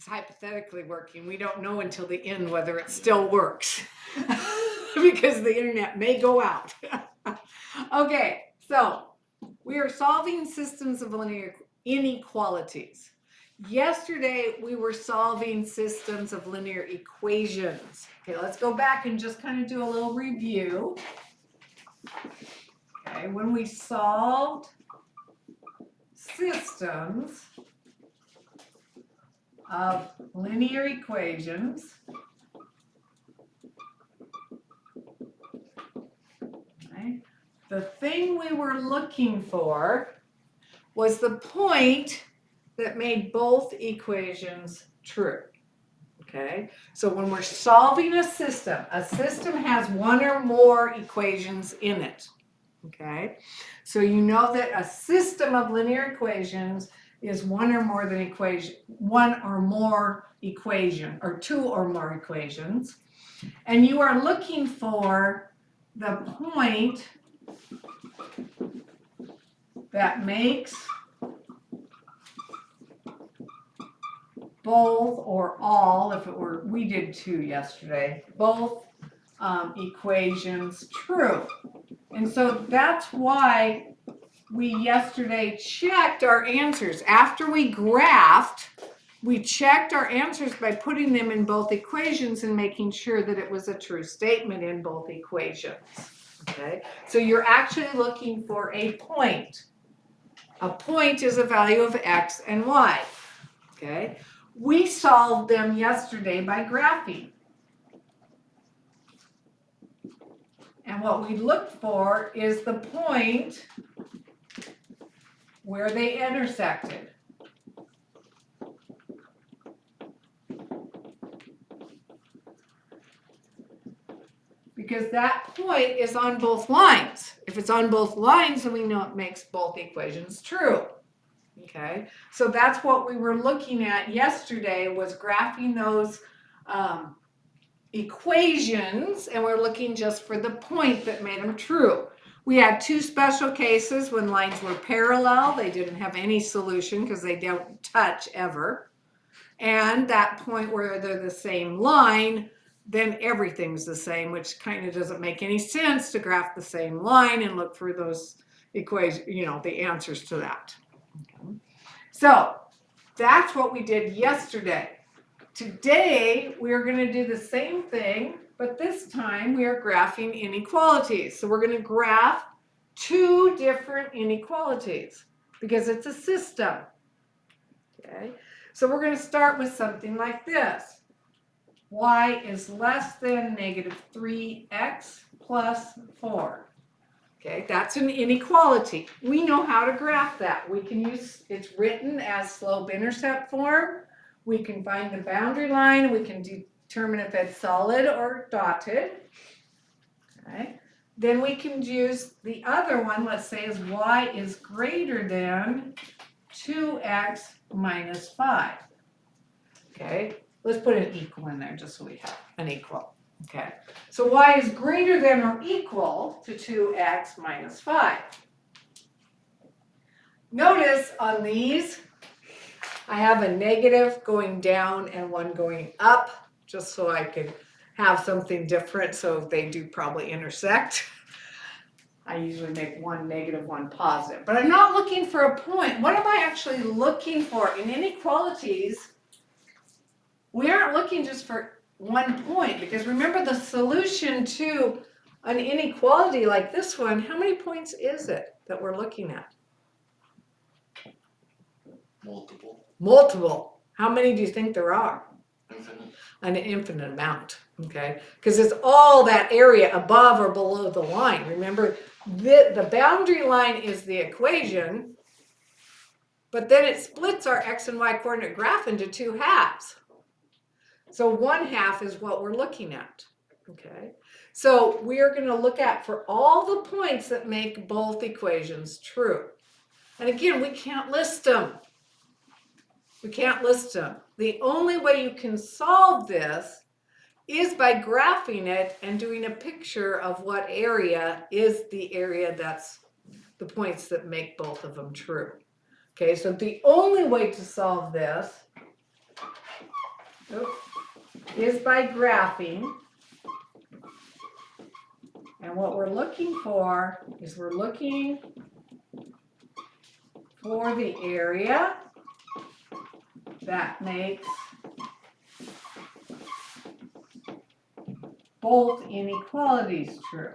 it's hypothetically working. We don't know until the end whether it still works because the internet may go out. Okay, so we are solving systems of linear inequalities. Yesterday, we were solving systems of linear equations. Okay, let's go back and just kind of do a little review. Okay, when we solved systems of linear equations, okay, the thing we were looking for was the point that made both equations true. Okay, so when we're solving a system has one or more equations in it. Okay, so you know that a system of linear equations is one or more equation, or two or more equations, and you are looking for the point that makes both or all, if it were, we did two yesterday, both equations true. And so that's why we yesterday checked our answers. After we graphed, we checked our answers by putting them in both equations and making sure that it was a true statement in both equations. Okay, so you're actually looking for a point. A point is a value of x and y. Okay, we solved them yesterday by graphing. And what we looked for is the point where they intersected. Because that point is on both lines. If it's on both lines, then we know it makes both equations true. Okay, so that's what we were looking at yesterday, was graphing those equations, and we're looking just for the point that made them true. We had two special cases when lines were parallel. They didn't have any solution because they don't touch ever. And that point where they're the same line, then everything's the same, which kind of doesn't make any sense to graph the same line and look for those equations, the answers to that. Okay. So that's what we did yesterday. Today, we're going to do the same thing, but this time we are graphing inequalities. So we're going to graph two different inequalities because it's a system. Okay, so we're going to start with something like this. Y is less than negative 3x plus 4. Okay, that's an inequality. We know how to graph that. We can use, it's written as slope-intercept form. We can find the boundary line. We can determine if it's solid or dotted. Okay, then we can use the other one, let's say is y is greater than 2x minus 5. Okay, let's put an equal in there just so we have an equal. Okay, so y is greater than or equal to 2x minus 5. Notice on these, I have a negative going down and one going up, just so I can have something different, so they do probably intersect. I usually make one negative, one positive, but I'm not looking for a point. What am I actually looking for? In inequalities, we aren't looking just for one point, because remember the solution to an inequality like this one, how many points is it that we're looking at? Multiple. How many do you think there are? Infinite. An infinite amount, okay? Because it's all that area above or below the line. Remember, the boundary line is the equation, but then it splits our x and y coordinate graph into two halves. So one half is what we're looking at, okay? So we are going to look at for all the points that make both equations true. And again, we can't list them. We can't list them. The only way you can solve this is by graphing it and doing a picture of what area is the area that's the points that make both of them true. Okay, so the only way to solve this is by graphing. And what we're looking for is we're looking for the area that makes both inequalities true.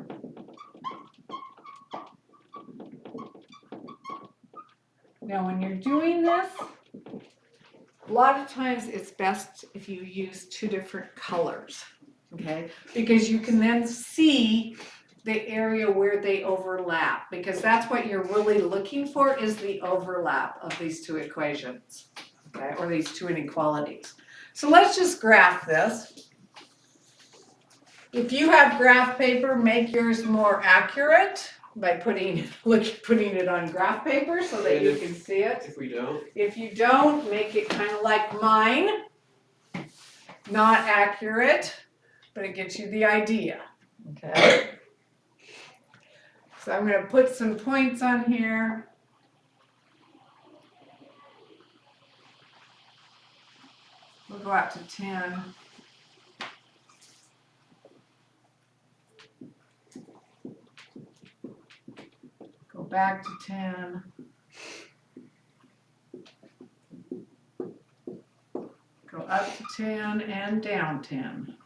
Now, when you're doing this, a lot of times it's best if you use two different colors, okay? Because you can then see the area where they overlap, because that's what you're really looking for, is the overlap of these two equations, okay, or these two inequalities. So let's just graph this. If you have graph paper, make yours more accurate by putting it on graph paper so that you can see it. If you don't, make it kind of like mine. Not accurate, but it gets you the idea, okay? So I'm going to put some points on here. We'll go out to 10. Go back to 10. Go up to 10 and down 10.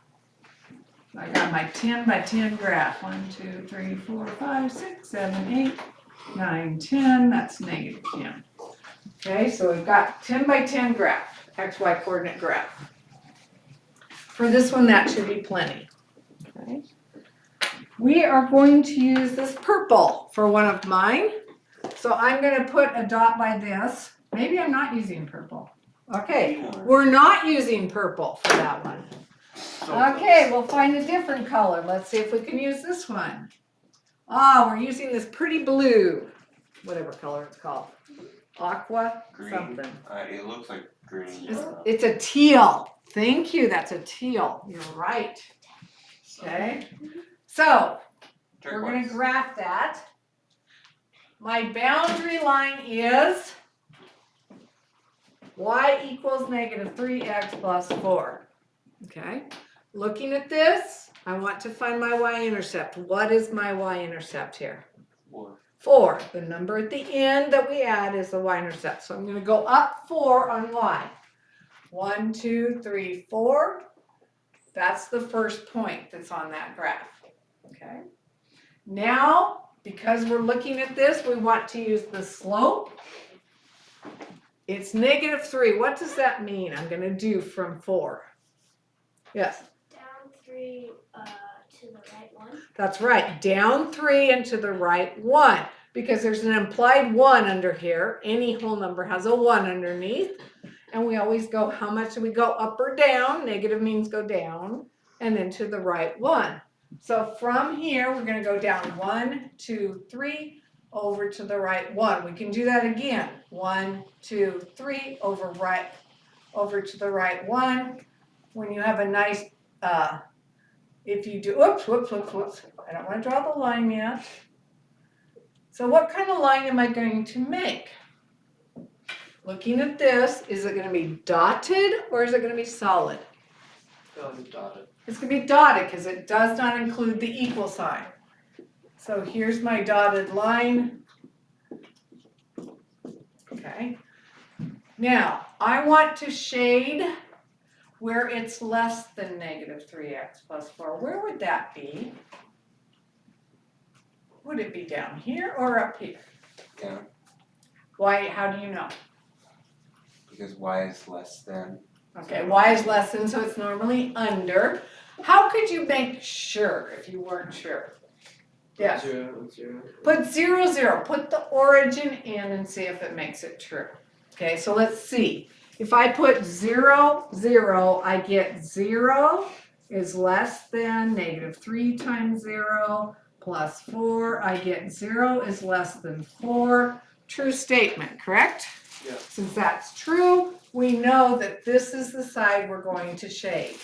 I got my 10 by 10 graph. 1, 2, 3, 4, 5, 6, 7, 8, 9, 10. That's negative 10. Okay, so we've got 10 by 10 graph, XY coordinate graph. For this one, that should be plenty. Okay. We are going to use this purple for one of mine. So I'm going to put a dot by this. Maybe I'm not using purple. Okay, we're not using purple for that one. Okay, we'll find a different color. Let's see if we can use this one. We're using this pretty blue, whatever color it's called. Aqua Green. Something. It looks like green. It's a teal. Thank you, that's a teal. You're right. Okay, so we're going to graph that. My boundary line is y equals negative 3x plus 4. Okay, looking at this, I want to find my y-intercept. What is my y-intercept here? 4. 4. The number at the end that we add is the y-intercept. So I'm going to go up 4 on y. 1, 2, 3, 4. That's the first point that's on that graph. Okay. Now, because we're looking at this, we want to use the slope. It's negative 3. What does that mean? I'm going to do from 4. Yes? Down 3 to the right 1. That's right. Down 3 and to the right 1. Because there's an implied 1 under here. Any whole number has a 1 underneath. And we always go, how much do we go up or down? Negative means go down. And then to the right 1. So from here, we're going to go down 1, 2, 3, over to the right 1. We can do that again. 1, 2, 3, over to the right 1. When you have a nice, if you do, whoops. I don't want to draw the line yet. So what kind of line am I going to make? Looking at this, is it going to be dotted or is it going to be solid? Dotted. It's going to be dotted because it does not include the equal sign. So here's my dotted line. Okay. Now, I want to shade where it's less than negative 3x plus 4. Where would that be? Would it be down here or up here? Down. Why? How do you know? Because y is less than. Okay, y is less than, so it's normally under. How could you make sure if you weren't sure? Yes. 0. Put 0, 0. Put the origin in and see if it makes it true. Okay, so let's see. If I put 0, 0, I get 0 is less than negative 3 times 0 plus 4. I get 0 is less than 4. True statement, correct? Yeah. Since that's true, we know that this is the side we're going to shade.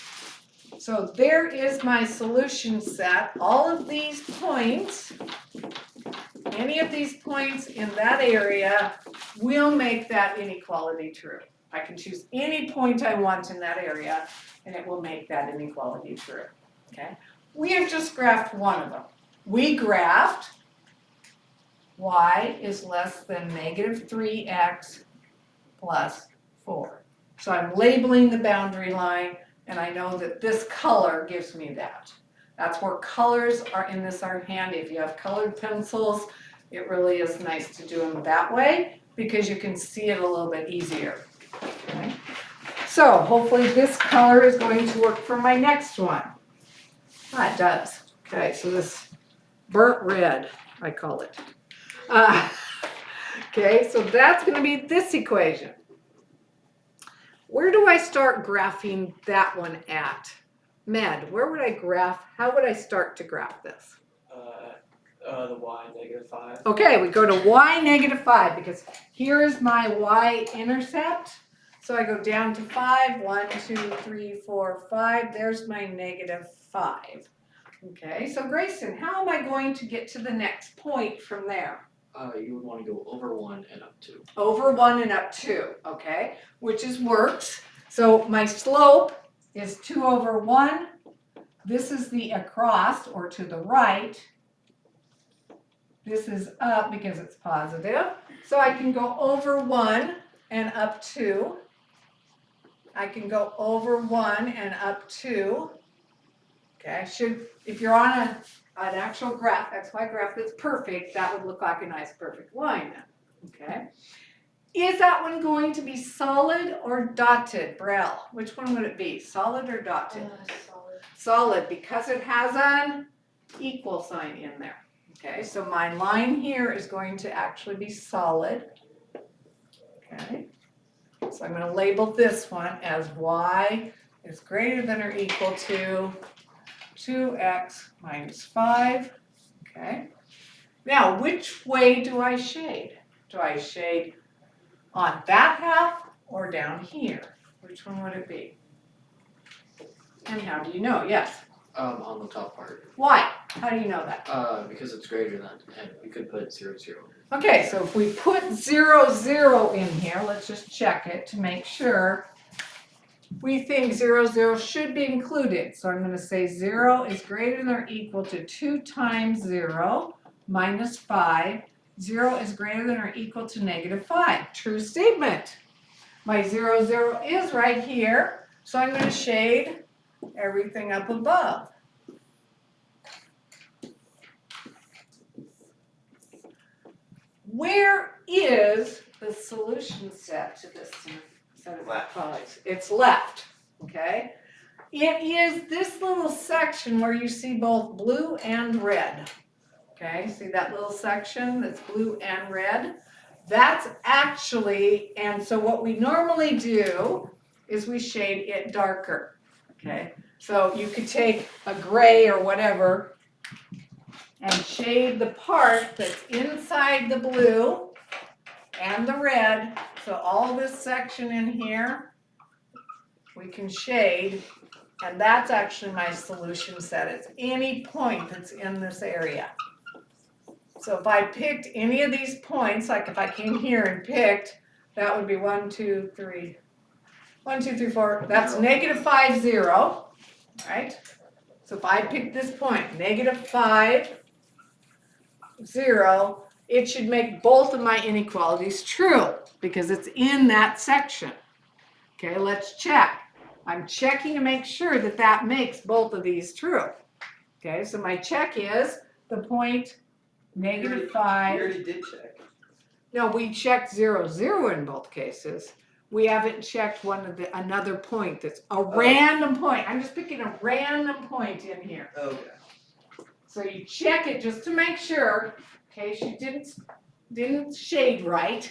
So there is my solution set. All of these points, any of these points in that area will make that inequality true. I can choose any point I want in that area, and it will make that inequality true, okay? We have just graphed one of them. We graphed y is less than negative 3x plus 4. So I'm labeling the boundary line, and I know that this color gives me that. That's where colors are in this are handy. If you have colored pencils, it really is nice to do them that way because you can see it a little bit easier. Okay? So hopefully this color is going to work for my next one. Ah, it does. Okay, so this burnt red, I call it. Okay, so that's going to be this equation. Where do I start graphing that one at? Med, where would I graph? How would I start to graph this? The y, -5. Okay, we go to y -5 because here is my y-intercept. So I go down to 5, 1, 2, 3, 4, 5. There's my -5. Okay, so Grayson, how am I going to get to the next point from there? You would want to go over 1 and up 2. Over 1 and up 2, okay, which is works. So my slope is 2 over 1. This is the across or to the right. This is up because it's positive. So I can go over 1 and up 2. I can go over 1 and up 2. Okay, if you're on an actual graph, XY graph that's perfect, that would look like a nice perfect line then. Okay. Is that one going to be solid or dotted, Brell? Which one would it be, solid or dotted? Solid. Solid, because it has an equal sign in there. Okay, so my line here is going to actually be solid. Okay, so I'm going to label this one as y is greater than or equal to 2x minus 5. Okay, now which way do I shade? Do I shade on that half or down here? Which one would it be? And how do you know? Yes. On the top part. Why? How do you know that? Because it's greater than, and we could put 0, 0. Okay, so if we put 0, 0 in here, let's just check it to make sure. We think 0, 0 should be included. So I'm going to say 0 is greater than or equal to 2 times 0 minus 5. 0 is greater than or equal to -5. True statement. My 0, 0 is right here. So I'm going to shade everything up above. Where is the solution set to this set of inequalities? It's left, okay? It is this little section where you see both blue and red. Okay, see that little section that's blue and red? That's actually, and so what we normally do is we shade it darker, okay? So you could take a gray or whatever and shade the part that's inside the blue and the red. So all this section in here, we can shade, and that's actually my solution set. It's any point that's in this area. So if I picked any of these points, like if I came here and picked, that would be 1, 2, 3, 4, that's -5, 0, right? So if I pick this point, -5, 0, it should make both of my inequalities true because it's in that section. Okay, let's check. I'm checking to make sure that that makes both of these true. Okay, so my check is the point -5. We already did check. No, we checked 0, 0 in both cases. We haven't checked another point that's a random point. I'm just picking a random point in here. Okay. So you check it just to make sure, in case you didn't shade right.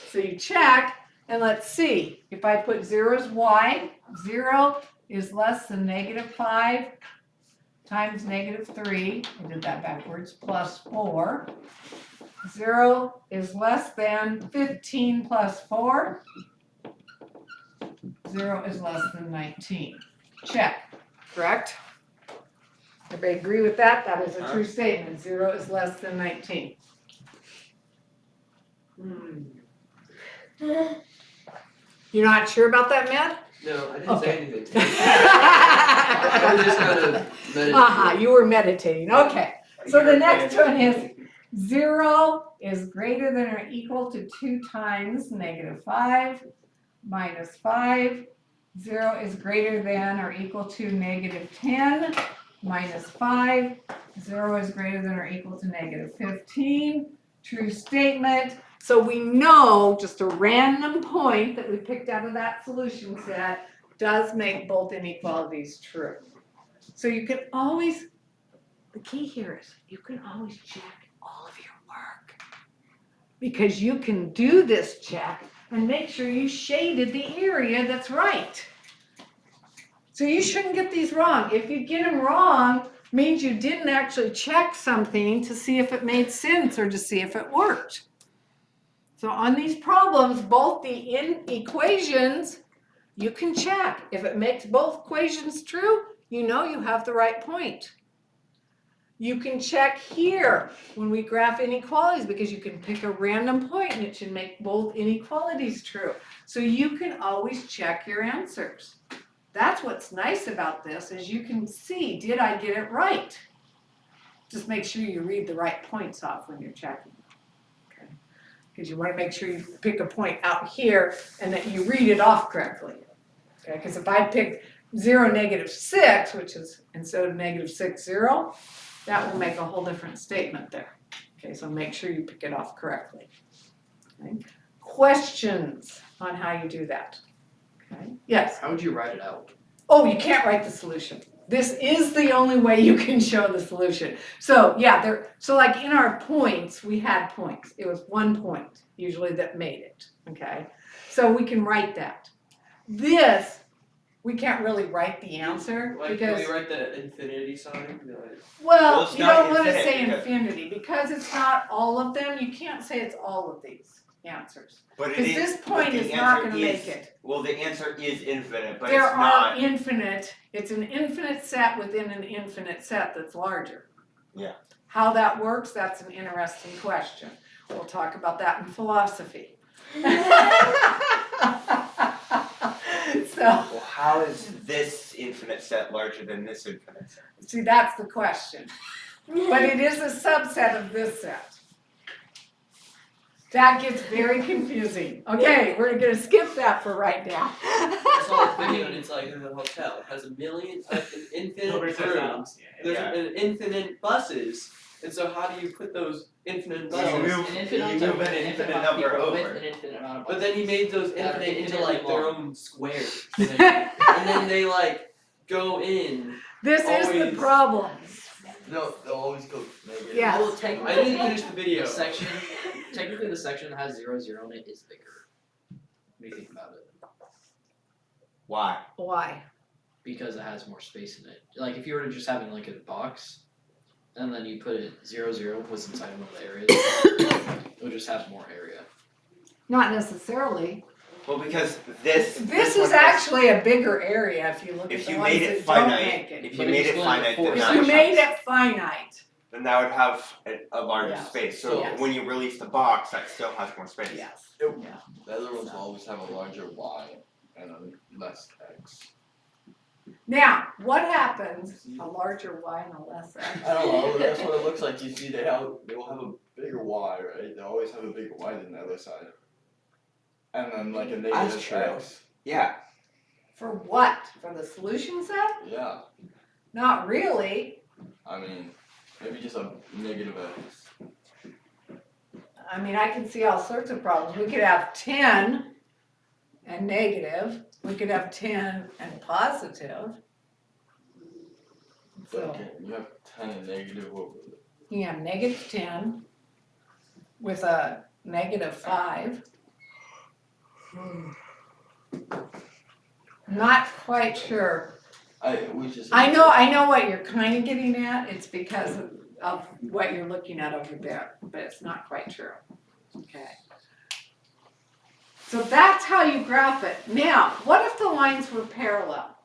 So you check, and let's see. If I put 0 as y, 0 is less than -5 times -3. I did that backwards, plus 4. 0 is less than 15 plus 4. 0 is less than 19. Check, correct? Everybody agree with that? That is a true statement. 0 is less than 19. You're not sure about that, Matt? No, I didn't Okay. say anything. I was just kind of meditating. You were meditating, okay. So the next one is 0 is greater than or equal to 2 times -5 minus 5. 0 is greater than or equal to -10 minus 5. 0 is greater than or equal to -15. True statement. So we know just a random point that we picked out of that solution set does make both inequalities true. So you can always, the key here is you can always check all of your work. Because you can do this check and make sure you shaded the area that's right. So you shouldn't get these wrong. If you get them wrong, means you didn't actually check something to see if it made sense or to see if it worked. So on these problems, both the equations, you can check. If it makes both equations true, you know you have the right point. You can check here when we graph inequalities because you can pick a random point and it should make both inequalities true. So you can always check your answers. That's what's nice about this is you can see, did I get it right? Just make sure you read the right points off when you're checking. Okay. Because you want to make sure you pick a point out here and that you read it off correctly. Okay, because if I pick 0, -6, which is instead of -6, 0, that will make a whole different statement there. Okay, so make sure you pick it off correctly. Okay. Questions on how you do that? Okay. Yes. How would you write it out? Oh, you can't write the solution. This is the only way you can show the solution. So yeah, so like in our points, we had points. It was 1 point usually that made it. Okay, so we can write that. This, we can't really write the answer Like, because, can we write the infinity sign? well, it's you not don't want to infinite say because- infinity because it's not all of them. You can't say it's all of these answers. But it Because is. this point but the is not answer going to is- make it. Well, the answer is infinite, but There it's are not. infinite, it's an infinite set within an infinite set that's larger. Yeah. How that works, that's an interesting question. We'll talk about that in philosophy. So, Well, how is this infinite set larger than this infinite set? see, that's the question. But it is a subset of this set. That gets very confusing. Okay, we're gonna skip that for right now. It's like video and it's like in the hotel. It has an infinite rooms. There's Yeah. an infinite buses. And so how do you put those infinite Well, buses? you move- An infinite you move an infinite amount of number people with over. an infinite amount of But then he made those That are infinite into infinitely like their long. own squares. And then they like go in. This is the Always. problem. No, they'll always go negative. Yeah. Well, I technically, didn't finish the video. technically the section that has 0, 0 in it is bigger. What do you think about it? Why? Why? Because it has more space in it. Like if you were to just having like a box, and then you put it 0, 0 was inside one of the areas, it would just have more area. Not necessarily. Well, because this. This one is has- actually a bigger area if you look at If the you ones made that it don't finite, make it. if But you made it's it going to finite, force then If that you would made it finite, then that would have a larger Yes. space. So Yes. when you release the box, that still has more space. yes. The other ones will always have a larger Y and a less X. Now, what happens, a larger Y and a less X? I don't know, that's what it looks like. You see, they will have a bigger Y, right? They always have a bigger Y than the other side. And then like a That's negative true. X. Yeah. For what? For the solution set? Yeah. Not really. I mean, maybe just a negative X. I mean, I can see all sorts of problems. We could have 10 and negative. We could have 10 and positive. But So okay, you have 10 and negative over you have negative 10 with a negative 5. Not quite sure. we just. I know what you're kind of getting at. It's because of what you're looking at over there, but it's not quite true. Okay. So that's how you graph it. Now, what if the lines were parallel?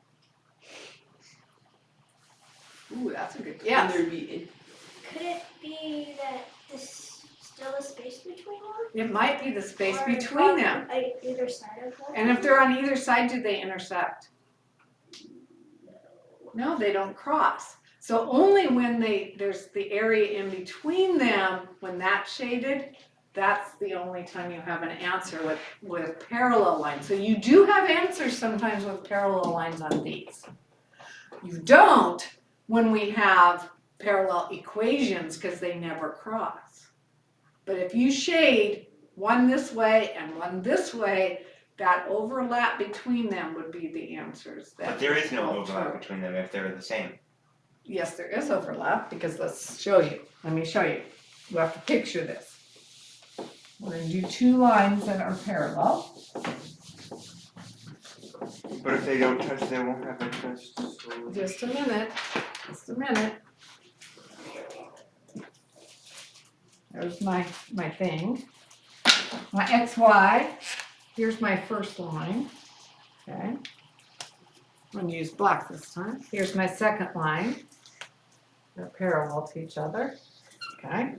Ooh, that's a good, Can yes. there be Could it be that this still a space between them? It might be the space Or between them. Either side of them? And if they're on either side, do they intersect? No, they don't cross. So only when there's the area in between them, when that's shaded, that's the only time you have an answer with parallel lines. So you do have answers sometimes with parallel lines on these. You don't when we have parallel equations because they never cross. But if you shade one this way and one this way, that overlap between them would be the answers. But there is no overlap between them if they're the same. Yes, there is overlap because let's show you. Let me show you. You have to picture this. We're going to do two lines that are parallel. But if they don't touch, they won't have interest. Just a minute. Just a minute. There's my thing. My XY. Here's my first line. Okay. I'm going to use black this time. Here's my second line. They're parallel to each other. Okay.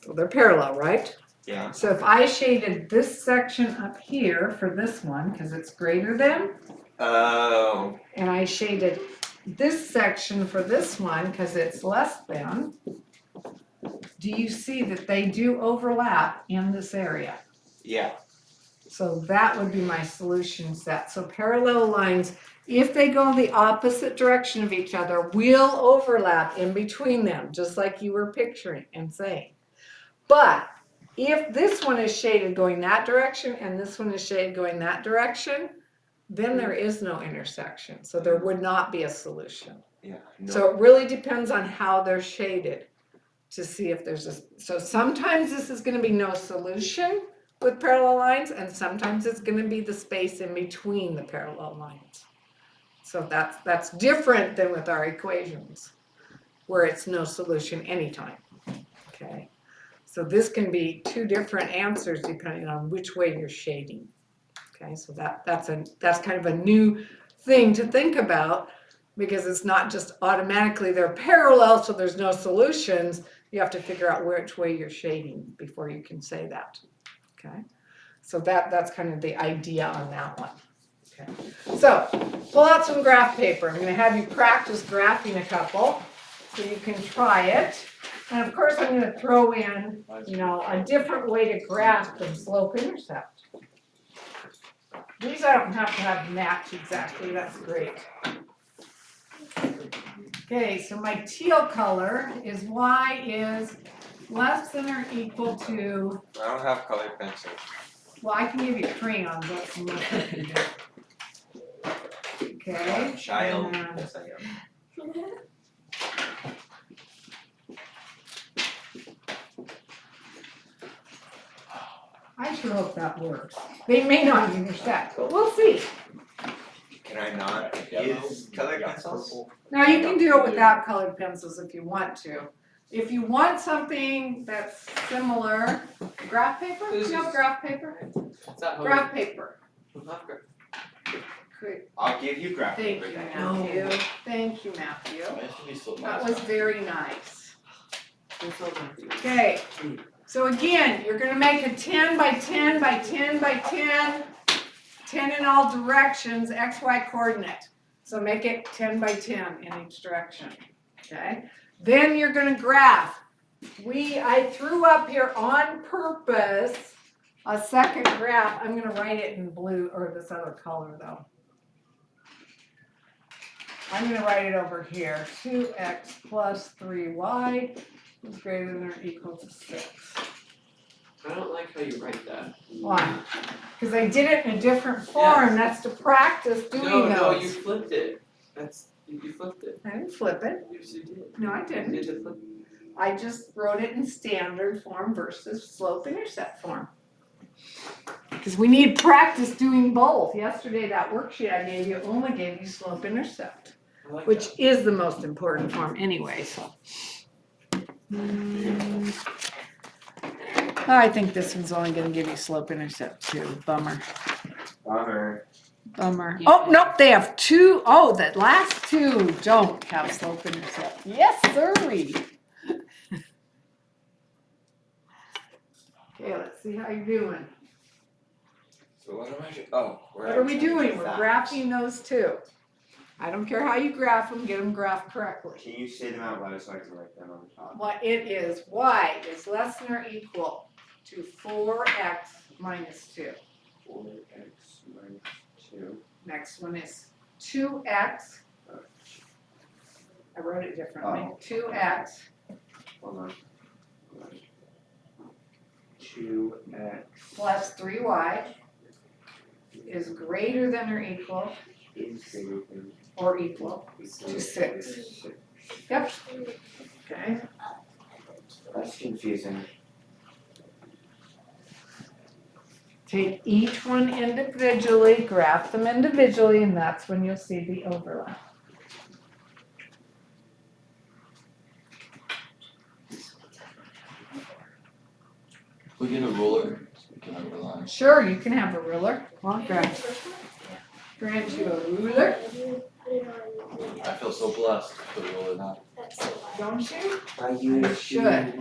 Well, they're parallel, right? Yeah. So if I shaded this section up here for this one, because it's greater than, Oh. and I shaded this section for this one because it's less than, do you see that they do overlap in this area? Yeah. So that would be my solution set. So parallel lines, if they go the opposite direction of each other, will overlap in between them, just like you were picturing and saying. But if this one is shaded going that direction and this one is shaded going that direction, then there is no intersection. So there would not be a solution. Yeah. No. So it really depends on how they're shaded to see if there's a, so sometimes this is going to be no solution with parallel lines and sometimes it's going to be the space in between the parallel lines. So that's different than with our equations where it's no solution anytime. Okay. So this can be two different answers depending on which way you're shading. Okay, so that's kind of a new thing to think about because it's not just automatically they're parallel, so there's no solutions. You have to figure out which way you're shading before you can say that. Okay, so that's kind of the idea on that one. Okay, so pull out some graph paper. I'm going to have you practice graphing a couple so you can try it. And of course, I'm going to throw in, a different way to graph than slope-intercept. These I don't have to have match exactly. That's great. Okay, so my teal color is y is less than or equal to. I don't have colored pencils. Well, I can give you crayons. That's the most I can do. Okay. Child. and- Yes, I am. I sure hope that works. They may not intersect, but we'll see. Can I not use colored pencils? Now you can do it without colored pencils if you want to. If you want something that's similar, graph paper? Do you have graph paper? Is that how Graph paper. Great. I'll give you graph Thank paper you, then. Matthew. Thank you, Matthew. Nice to be so That nice. was very nice. Okay, so again, you're gonna make a 10 by 10 by 10 by 10, 10 in all directions, XY coordinate. So make it 10 by 10 in each direction, okay? Then you're gonna graph. I threw up here on purpose a second graph. I'm gonna write it in blue or this other color though. I'm gonna write it over here. 2x plus 3y is greater than or equal to 6. I don't like how you write that. Why? Because I did it in a different form. That's to practice doing No, you those. flipped it. You flipped it. I didn't flip it. Yes, you did. No, I You didn't. did flip. I just wrote it in standard form versus slope-intercept form. Because we need practice doing both. Yesterday, that worksheet I gave you only gave you slope-intercept, I like which that. is the most important form anyway, so. I think this one's only gonna give you slope-intercept too. Bummer. Bummer. Bummer. Yeah. Oh, nope, they have two. Oh, the last two don't have slope-intercept. Yes, sirree. Okay, let's see how you're doing. So what am I doing? Oh, we're What are we trying to doing? do We're facts. graphing those two. I don't care how you graph them, get them graphed correctly. Can you say them out loud so I can write them on the top? What it is, y is less than or equal to 4x minus 2. 4x minus 2. Next one is 2x. I wrote it differently. Oh. 2x Hold on. 2x plus 3y is greater than or equal is greater than or equal equal to 6. Yep. Okay. That's confusing. Take each one individually, graph them individually, and that's when you'll see the overlap. We get a ruler, we can underline. Sure, you can have a ruler. Well, grant you a ruler, I feel so blessed to put a ruler now. That's the one. don't you? I You should.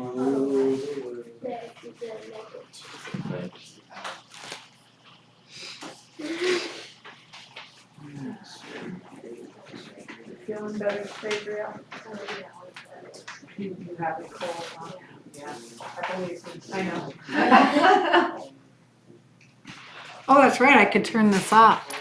Feeling better, Gabriel? You have a cold, huh? Yeah. I believe so. I know. Oh, that's right, I could turn this off.